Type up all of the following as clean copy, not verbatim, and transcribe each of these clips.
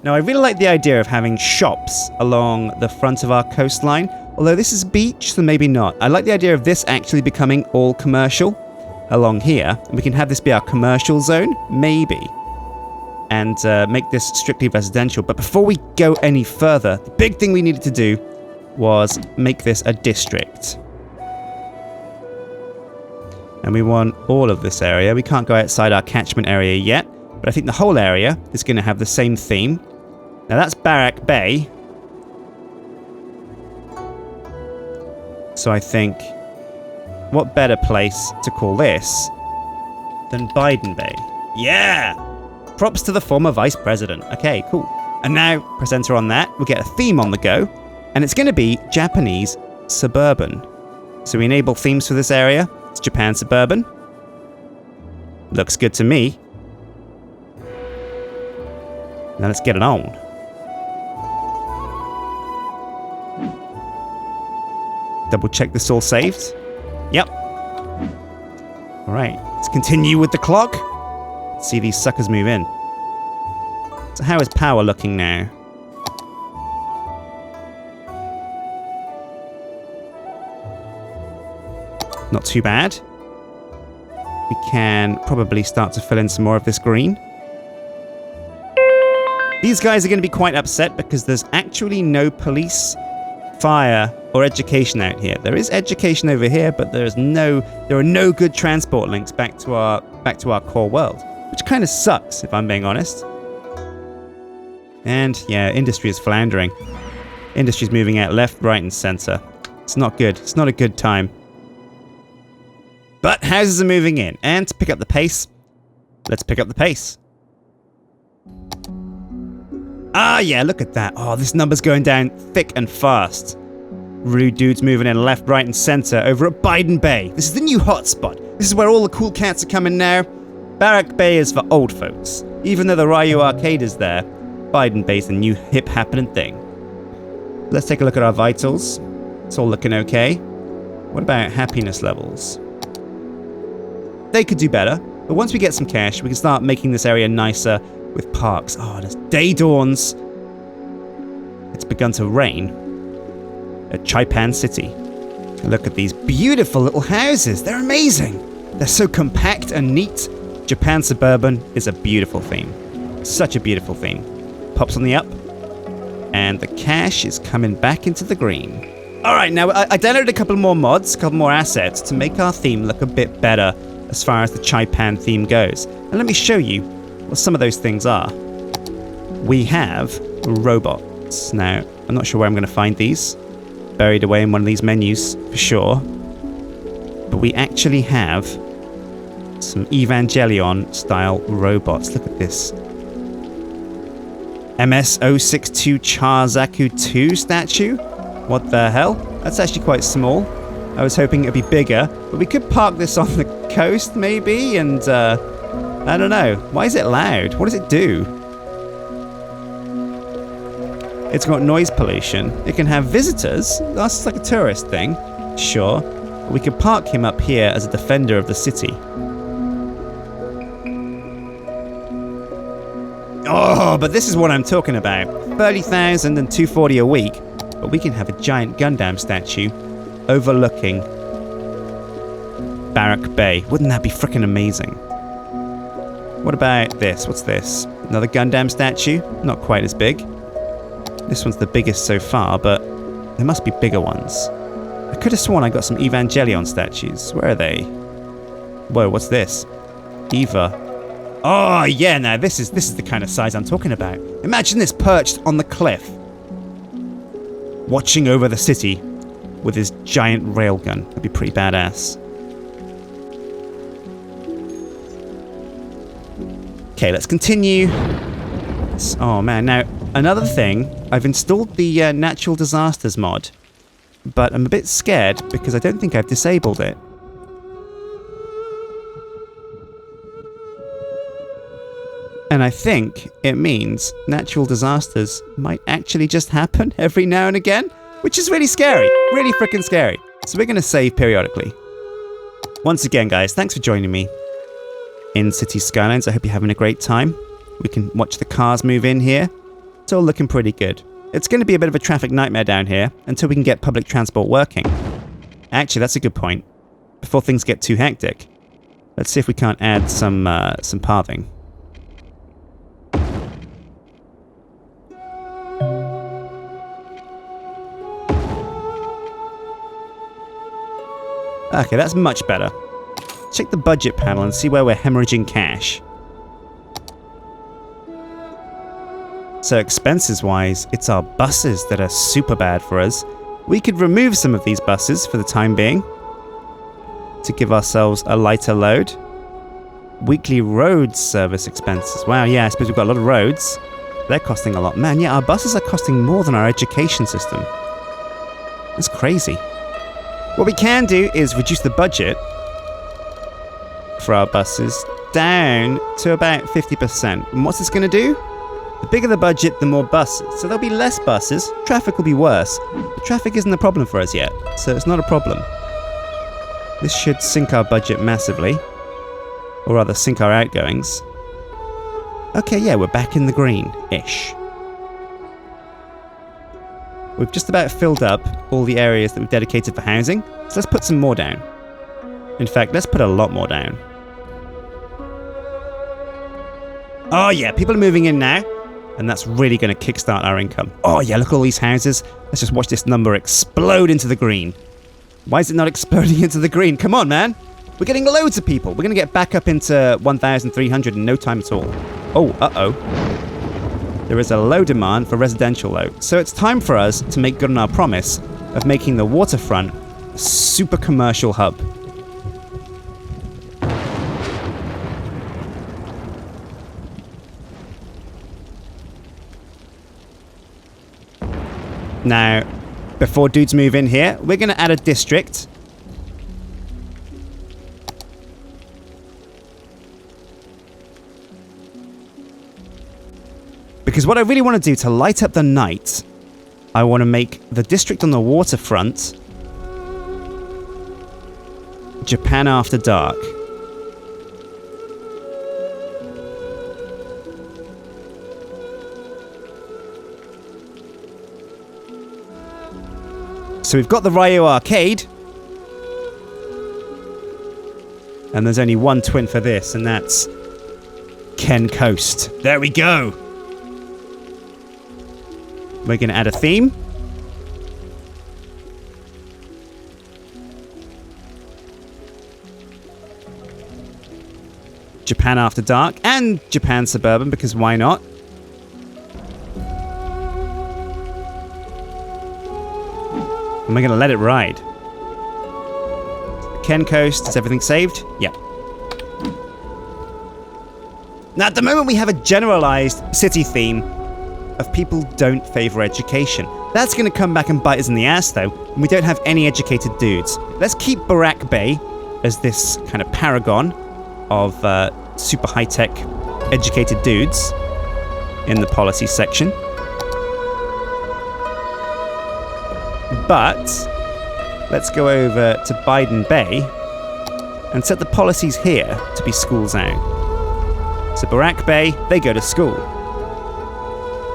Now, I really like the idea of having shops along the front of our coastline. Although this is beach, so maybe not. I like the idea of this actually becoming all commercial along here. We can have this be our commercial zone, maybe. And make this strictly residential. But before we go any further, the big thing we needed to do was make this a district. And we want all of this area. We can't go outside our catchment area yet, but I think the whole area is going to have the same theme. Now that's Barrack Bay. So I think, what better place to call this than Biden Bay? Yeah! Props to the former vice president. Okay, cool. And now, press enter on that. We'll get a theme on the go. And it's going to be Japanese Suburban. So we enable themes for this area. It's Japan Suburban. Looks good to me. Now let's get it on. Double check this all saved. Yep. Alright, let's continue with the clock. Let's see these suckers move in. So how is power looking now? Not too bad. We can probably start to fill in some more of this green. These guys are going to be quite upset because there's actually no police, fire, or education out here. There is education over here, but there are no good transport links back to our core world, which kind of sucks, if I'm being honest. And yeah, industry is floundering. Industry's moving out left, right, and center. It's not good. It's not a good time. But houses are moving in, and to pick up the pace, let's pick up the pace. Ah, yeah, look at that. Oh, this number's going down thick and fast. Rude dudes moving in left, right, and center over at Biden Bay. This is the new hotspot. This is where all the cool cats are coming now. Barrack Bay is for old folks. Even though the Ryu Arcade is there, Biden Bay's the new hip happening thing. Let's take a look at our vitals. It's all looking okay. What about happiness levels? They could do better, but once we get some cash, we can start making this area nicer with parks. Oh, as day dawns, it's begun to rain at Chaipan City. Look at these beautiful little houses. They're amazing. They're so compact and neat. Japan Suburban is a beautiful theme. Such a beautiful theme. Pops on the up, and the cash is coming back into the green. All right, now I downloaded a couple more mods, a couple more assets to make our theme look a bit better as far as the Chaipan theme goes. And let me show you what some of those things are. We have robots. Now, I'm not sure where I'm going to find these. Buried away in one of these menus, for sure. But we actually have some Evangelion-style robots. Look at this. MS-062 Charzaku 2 statue? What the hell? That's actually quite small. I was hoping it'd be bigger, but we could park this on the coast, maybe, and, I don't know. Why is it loud? What does it do? It's got noise pollution. It can have visitors. That's like a tourist thing. Sure. But we could park him up here as a defender of the city. Oh, but this is what I'm talking about. 30,000 and 240 a week. But we can have a giant Gundam statue overlooking Barrack Bay. Wouldn't that be freaking amazing? What about this? What's this? Another Gundam statue? Not quite as big. This one's the biggest so far, but there must be bigger ones. I could have sworn I got some Evangelion statues. Where are they? Whoa, what's this? Eva. Oh, yeah, now this is the kind of size I'm talking about. Imagine this perched on the cliff, watching over the city with his giant railgun. That'd be pretty badass. Okay, let's continue. Oh man, now another thing, I've installed the natural disasters mod, but I'm a bit scared because I don't think I've disabled it. And I think it means natural disasters might actually just happen every now and again, which is really scary, really freaking scary. So we're going to save periodically. Once again, guys, thanks for joining me in City Skylines. I hope you're having a great time. We can watch the cars move in here. It's all looking pretty good. It's going to be a bit of a traffic nightmare down here until we can get public transport working. Actually, that's a good point. Before things get too hectic. Let's see if we can't add some pathing. Okay, that's much better. Check the budget panel and see where we're hemorrhaging cash. So expenses-wise, it's our buses that are super bad for us. We could remove some of these buses for the time being to give ourselves a lighter load. Weekly road service expenses. Wow, yeah, I suppose we've got a lot of roads. They're costing a lot. Man, yeah, our buses are costing more than our education system. That's crazy. What we can do is reduce the budget for our buses down to about 50%. And what's this going to do? The bigger the budget, the more buses. So there'll be less buses, traffic will be worse. But traffic isn't a problem for us yet, so it's not a problem. This should sink our budget massively. Or rather, sink our outgoings. Okay, yeah, we're back in the green-ish. We've just about filled up all the areas that we've dedicated for housing, so let's put some more down. In fact, let's put a lot more down. Oh yeah, people are moving in now. And that's really going to kickstart our income. Oh yeah, look at all these houses. Let's just watch this number explode into the green. Why is it not exploding into the green? Come on, man. We're getting loads of people. We're going to get back up into 1,300 in no time at all. Oh, uh-oh. There is a low demand for residential load. So it's time for us to make good on our promise of making the waterfront a super commercial hub. Now, before dudes move in here, we're going to add a district. Because what I really want to do to light up the night, I want to make the district on the waterfront Japan After Dark. So we've got the Ryu Arcade. And there's only one twin for this, and that's Ken Coast. There we go. We're going to add a theme. Japan After Dark and Japan Suburban, because why not? And we're going to let it ride. Ken Coast, is everything saved? Yeah. Now, at the moment, we have a generalized city theme of people don't favor education. That's going to come back and bite us in the ass, though, and we don't have any educated dudes. Let's keep Barak Bay as this kind of paragon of super high-tech educated dudes in the policy section. But let's go over to Biden Bay and set the policies here to be schools out. So Barak Bay, they go to school.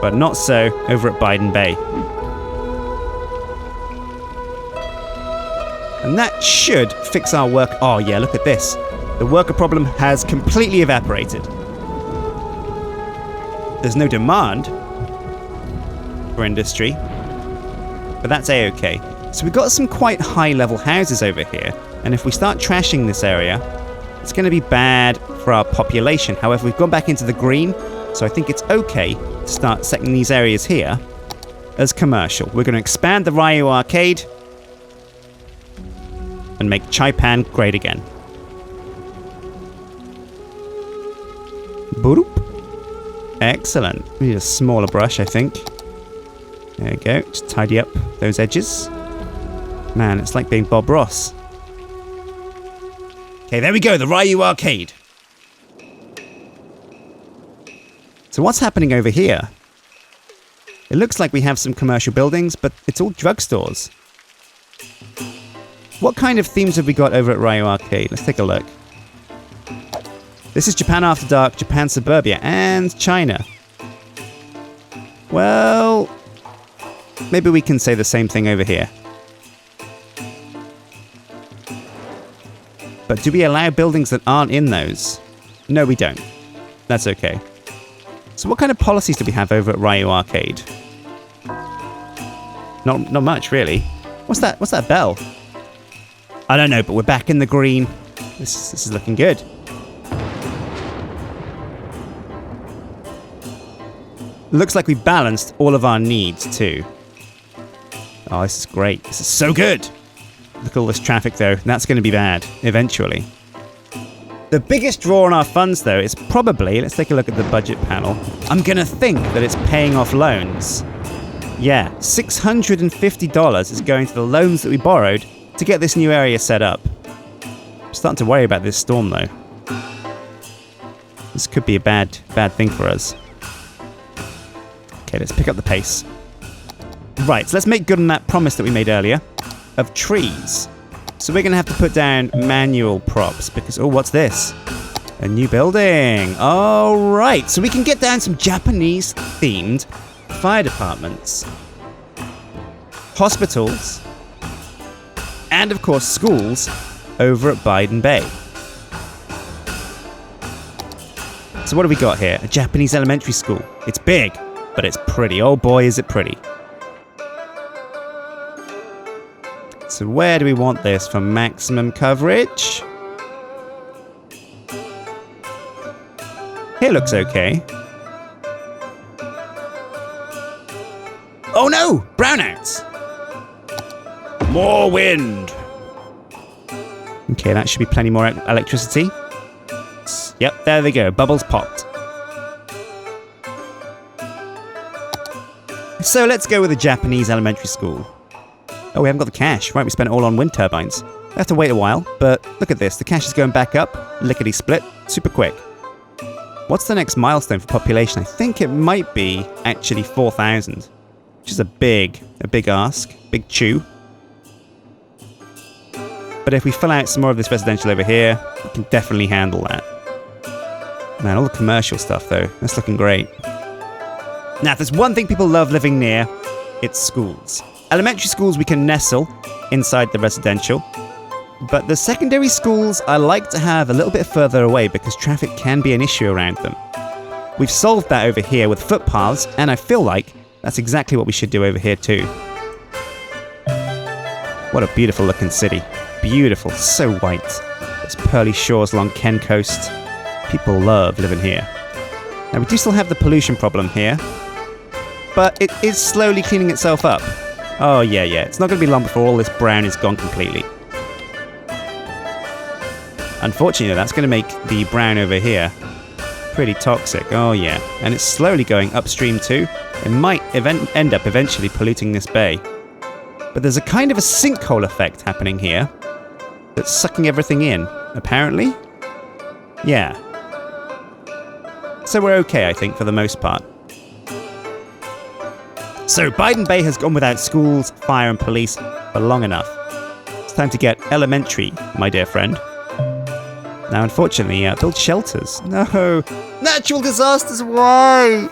But not so over at Biden Bay. And that should fix our work. Oh yeah, look at this. The worker problem has completely evaporated. There's no demand for industry. But that's A-okay. So we've got some quite high-level houses over here, and if we start trashing this area, it's going to be bad for our population. However, we've gone back into the green, so I think it's okay to start setting these areas here as commercial. We're going to expand the Ryu Arcade and make Chaipan great again. Boop. Excellent. We need a smaller brush, I think. There we go. Just tidy up those edges. Man, it's like being Bob Ross. Okay, there we go. The Ryu Arcade. So what's happening over here? It looks like we have some commercial buildings, but it's all drugstores. What kind of themes have we got over at Ryu Arcade? Let's take a look. This is Japan After Dark, Japan Suburbia, and China. Well, maybe we can say the same thing over here. But do we allow buildings that aren't in those? No, we don't. That's okay. So what kind of policies do we have over at Ryu Arcade? Not much, really. What's that bell? I don't know, but we're back in the green. This is looking good. Looks like we balanced all of our needs, too. Oh, this is great. This is so good. Look at all this traffic, though. That's going to be bad, eventually. The biggest draw on our funds, though, is probably... Let's take a look at the budget panel. I'm going to think that it's paying off loans. Yeah, $650 is going to the loans that we borrowed to get this new area set up. I'm starting to worry about this storm, though. This could be a bad thing for us. Okay, let's pick up the pace. Right, so let's make good on that promise that we made earlier of trees. So we're going to have to put down manual props because... Oh, what's this? A new building. All right, so we can get down some Japanese-themed fire departments, hospitals, and, of course, schools over at Biden Bay. So what do we got here? A Japanese elementary school. It's big, but it's pretty. Oh boy, is it pretty. So where do we want this for maximum coverage? Here looks okay. Oh no! Brownouts! More wind! Okay, that should be plenty more electricity. Yep, there they go. Bubbles popped. So let's go with a Japanese elementary school. Oh, we haven't got the cash. Right, we spent it all on wind turbines. We have to wait a while, but look at this. The cash is going back up. Lickety-split. Super quick. What's the next milestone for population? I think it might be actually 4,000. Which is a big ask. Big chew. But if we fill out some more of this residential over here, we can definitely handle that. Man, all the commercial stuff, though. That's looking great. Now, if there's one thing people love living near, it's schools. Elementary schools we can nestle inside the residential. But the secondary schools I like to have a little bit further away because traffic can be an issue around them. We've solved that over here with footpaths, and I feel like that's exactly what we should do over here too. What a beautiful looking city. Beautiful, so white. There's pearly shores along Ken Coast. People love living here. Now we do still have the pollution problem here, but it is slowly cleaning itself up. Oh yeah, it's not going to be long before all this brown is gone completely. Unfortunately, that's going to make the brown over here pretty toxic. Oh yeah, and it's slowly going upstream too. It might end up eventually polluting this bay. But there's a kind of a sinkhole effect happening here that's sucking everything in, apparently. Yeah. So we're okay, I think, for the most part. So Biden Bay has gone without schools, fire and police for long enough. It's time to get elementary, my dear friend. Now, unfortunately, build shelters. No. Natural disasters, why?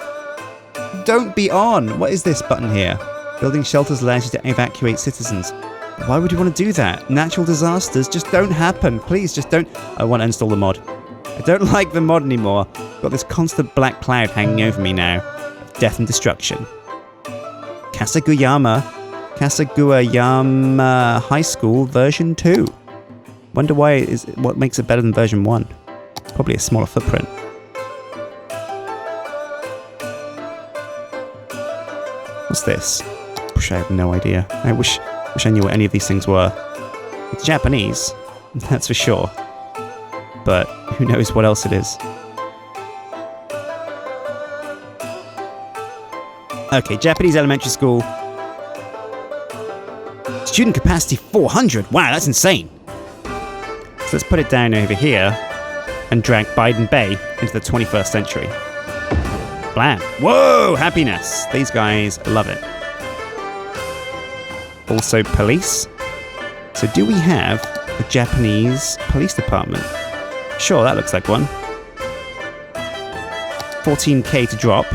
Don't be on. What is this button here? Building shelters allows you to evacuate citizens. Why would you want to do that? Natural disasters just don't happen. Please, just don't. I want to install the mod. I don't like the mod anymore. Got this constant black cloud hanging over me now. Death and destruction. Kasaguyama High School version 2. Wonder what makes it better than version 1? Probably a smaller footprint. What's this? I have no idea. I wish I knew what any of these things were. It's Japanese, that's for sure. But who knows what else it is. Okay, Japanese elementary school. Student capacity 400. Wow, that's insane. So let's put it down over here and drag Biden Bay into the 21st century. Blam. Whoa, happiness. These guys love it. Also police. So do we have a Japanese police department? Sure, that looks like one. 14k to drop.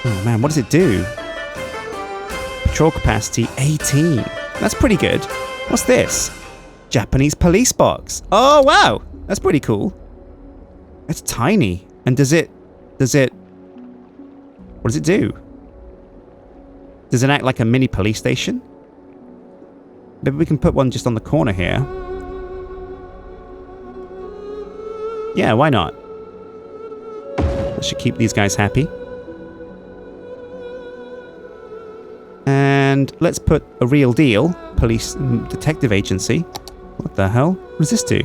Oh man, what does it do? Patrol capacity 18. That's pretty good. What's this? Japanese police box. Oh wow, that's pretty cool. It's tiny. And does it... What does it do? Does it act like a mini police station? Maybe we can put one just on the corner here. Yeah, why not? That should keep these guys happy. And let's put a real deal. Police detective agency. What the hell? What does this do?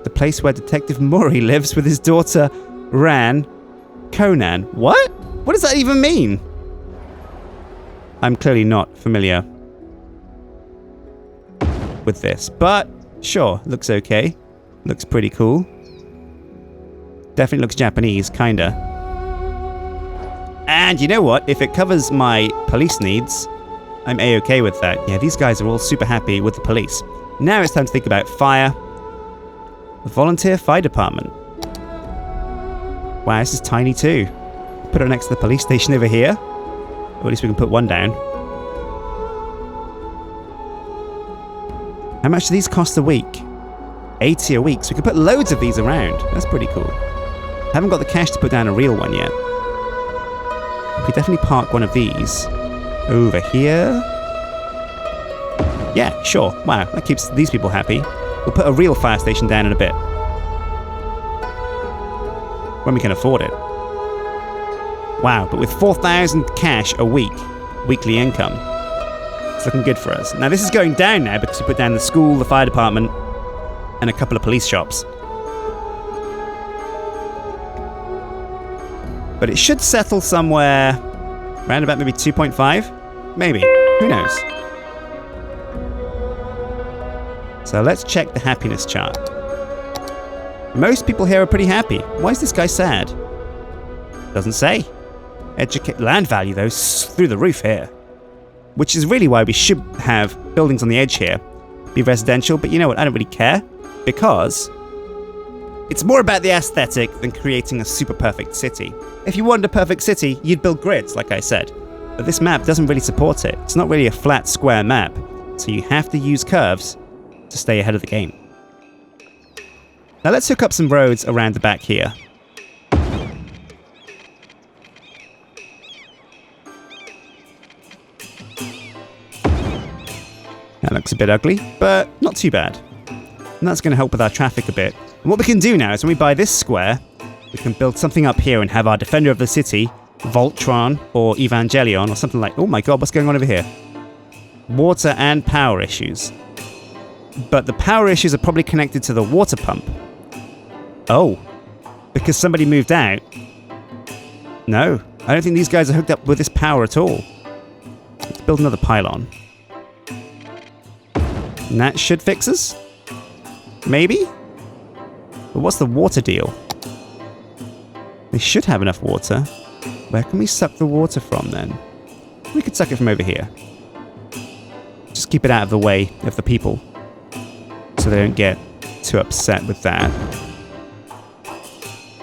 The place where Detective Mori lives with his daughter, Conan. What? What does that even mean? I'm clearly not familiar with this, but sure, looks okay. Looks pretty cool. Definitely looks Japanese, kinda. And you know what? If it covers my police needs, I'm A-okay with that. Yeah, these guys are all super happy with the police. Now it's time to think about fire. The volunteer fire department. Wow, this is tiny too. Put it next to the police station over here. Or at least we can put one down. How much do these cost a week? 80 a week. So we can put loads of these around. That's pretty cool. Haven't got the cash to put down a real one yet. We could definitely park one of these over here. Yeah, sure. Wow, that keeps these people happy. We'll put a real fire station down in a bit. When we can afford it. Wow, but with 4,000 cash a week, weekly income, it's looking good for us. Now this is going down now because we put down the school, the fire department, and a couple of police shops. But it should settle somewhere around about maybe 2.5? Maybe. Who knows? So let's check the happiness chart. Most people here are pretty happy. Why is this guy sad? Doesn't say. Land value, though, is through the roof here. Which is really why we should have buildings on the edge here. Be residential, but you know what? I don't really care. Because it's more about the aesthetic than creating a super perfect city. If you wanted a perfect city, you'd build grids, like I said. But this map doesn't really support it. It's not really a flat, square map. So you have to use curves to stay ahead of the game. Now let's hook up some roads around the back here. That looks a bit ugly, but not too bad. And that's going to help with our traffic a bit. And what we can do now is when we buy this square, we can build something up here and have our defender of the city, Voltron or Evangelion or something like... Oh my god, what's going on over here? Water and power issues. But the power issues are probably connected to the water pump. Oh. Because somebody moved out. No. I don't think these guys are hooked up with this power at all. Let's build another pylon. And that should fix us? Maybe? But what's the water deal? They should have enough water. Where can we suck the water from then? We could suck it from over here. Just keep it out of the way of the people, so they don't get too upset with that.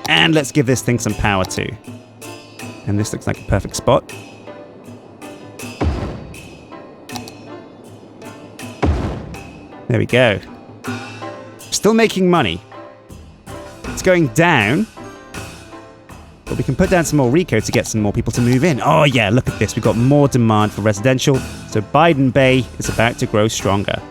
And let's give this thing some power too. And this looks like a perfect spot. There we go. Still making money. It's going down. But we can put down some more Rico to get some more people to move in. Oh yeah, look at this. We've got more demand for residential. So Biden Bay is about to grow stronger.